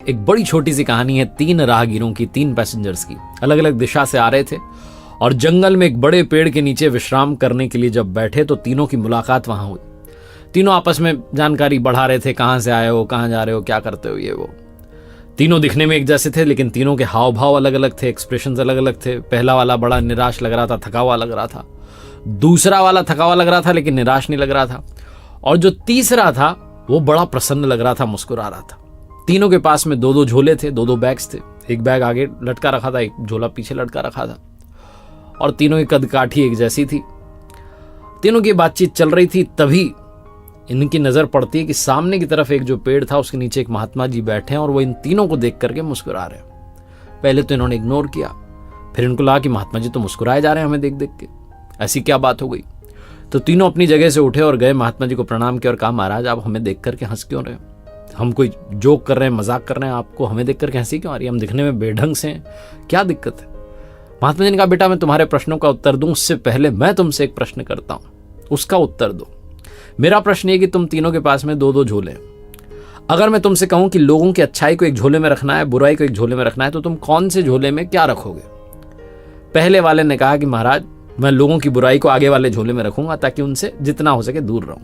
एक बड़ी छोटी सी कहानी है 3 राहगीरों की, 3 पैसेंजर्स की। अलग अलग दिशा से आ रहे थे और जंगल में एक बड़े पेड़ के नीचे विश्राम करने के लिए जब बैठे तो तीनों की मुलाकात वहां हुई। तीनों आपस में जानकारी बढ़ा रहे थे, कहां से आए हो, कहां जा रहे हो, क्या करते हो, ये वो। तीनों दिखने में एक जैसे थे, लेकिन तीनों के हाव भाव अलग अलग थे, एक्सप्रेशंस अलग अलग थे। पहला वाला बड़ा निराश लग रहा था, थका हुआ लग रहा था। दूसरा वाला थका हुआ लग रहा था लेकिन निराश नहीं लग रहा था। और जो तीसरा था वो बड़ा प्रसन्न लग रहा था, मुस्कुरा रहा था। तीनों के पास में 2-2 झोले थे, 2-2 बैग्स थे। एक बैग आगे लटका रखा था, एक झोला पीछे लटका रखा था। और तीनों की कदकाठी एक जैसी थी। तीनों की बातचीत चल रही थी, तभी इनकी नजर पड़ती है कि सामने की तरफ एक जो पेड़ था उसके नीचे एक महात्मा जी बैठे हैं और वो इन तीनों को देख करके मुस्कुरा रहे हैं। पहले तो इन्होंने इग्नोर किया, फिर इनको लगा कि महात्मा जी तो मुस्कुराए जा रहे हैं हमें देख देख के, ऐसी क्या बात हो गई। तो तीनों अपनी जगह से उठे और गए, महात्मा जी को प्रणाम किया और कहा, महाराज आप हमें देख करके हंस क्यों रहे हो? हम कोई जोक कर रहे हैं, मजाक कर रहे हैं, आपको हमें देख करके हंसी क्यों आ रही है? हम दिखने में बेढंग से हैं, क्या दिक्कत है? महात्मा जी ने कहा, बेटा मैं तुम्हारे प्रश्नों का उत्तर दूं उससे पहले मैं तुमसे एक प्रश्न करता हूं, उसका उत्तर दो। मेरा प्रश्न ये कि तुम तीनों के पास में 2-2 झोले, अगर मैं तुमसे कहूं कि लोगों की अच्छाई को एक झोले में रखना है, बुराई को एक झोले में रखना है, तो तुम कौन से झोले में क्या रखोगे? पहले वाले ने कहा कि महाराज मैं लोगों की बुराई को आगे वाले झोले में रखूंगा ताकि उनसे जितना हो सके दूर रहूं,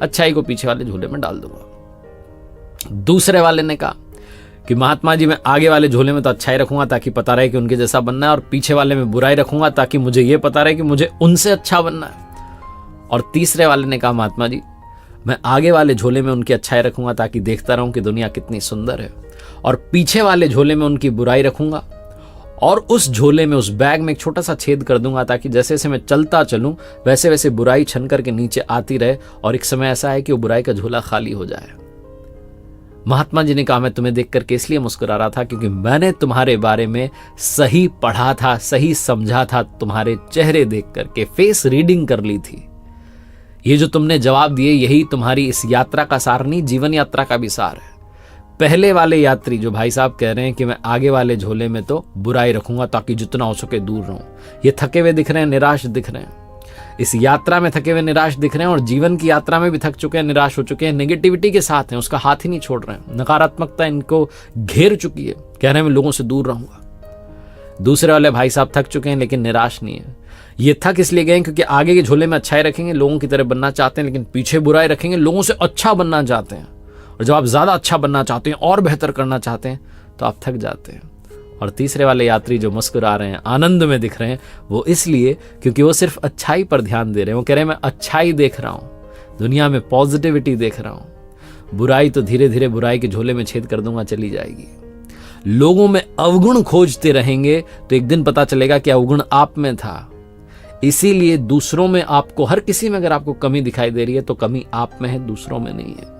अच्छाई को पीछे वाले झोले में डाल दूंगा। दूसरे वाले ने कहा कि महात्मा जी मैं आगे वाले झोले में तो अच्छाई रखूंगा ताकि पता रहे कि उनके जैसा बनना है, और पीछे वाले में बुराई रखूंगा ताकि मुझे ये पता रहे कि मुझे उनसे अच्छा बनना है। और तीसरे वाले ने कहा, महात्मा जी मैं आगे वाले झोले में उनकी अच्छाई रखूंगा ताकि देखता रहूं कि दुनिया कितनी सुंदर है, और पीछे वाले झोले में उनकी बुराई रखूंगा और उस झोले में, उस बैग में एक छोटा सा छेद कर दूंगा ताकि जैसे जैसे मैं चलता चलूं वैसे वैसे बुराई छन करके नीचे आती रहे और एक समय ऐसा है कि वो बुराई का झोला खाली हो जाए। महात्मा जी ने कहा, मैं तुम्हें देख करके इसलिए मुस्कुरा रहा था क्योंकि मैंने तुम्हारे बारे में सही पढ़ा था, सही समझा था, तुम्हारे चेहरे देख करके फेस रीडिंग कर ली थी। ये जो तुमने जवाब दिए यही तुम्हारी इस यात्रा का सार नहीं, जीवन यात्रा का भी सार है। पहले वाले यात्री जो भाई साहब कह रहे हैं कि मैं आगे वाले झोले में तो बुराई रखूंगा ताकि जितना हो सके दूर रहूं, ये थके हुए दिख रहे हैं, निराश दिख रहे हैं, इस यात्रा में थके हुए निराश दिख रहे हैं, और जीवन की यात्रा में भी थक चुके हैं, निराश हो चुके हैं, नेगेटिविटी के साथ हैं, उसका हाथ ही नहीं छोड़ रहे हैं, नकारात्मकता इनको घेर चुकी है, कह रहे हैं मैं लोगों से दूर रहूंगा। दूसरे वाले भाई साहब थक चुके हैं लेकिन निराश नहीं है। ये थक इसलिए गए क्योंकि आगे के झोले में अच्छाई रखेंगे, लोगों की तरह बनना चाहते हैं, लेकिन पीछे बुराई रखेंगे, लोगों से अच्छा बनना चाहते हैं। और जब आप ज्यादा अच्छा बनना चाहते हैं और बेहतर करना चाहते हैं तो आप थक जाते हैं। और तीसरे वाले यात्री जो मुस्कुरा रहे हैं, आनंद में दिख रहे हैं, वो इसलिए क्योंकि वो सिर्फ अच्छाई पर ध्यान दे रहे हैं। वो कह रहे हैं मैं अच्छाई देख रहा हूं, दुनिया में पॉजिटिविटी देख रहा हूं, बुराई तो धीरे धीरे बुराई के झोले में छेद कर दूंगा, चली जाएगी। लोगों में अवगुण खोजते रहेंगे तो एक दिन पता चलेगा कि अवगुण आप में था। इसीलिए दूसरों में आपको, हर किसी में अगर आपको कमी दिखाई दे रही है तो कमी आप में है, दूसरों में नहीं है।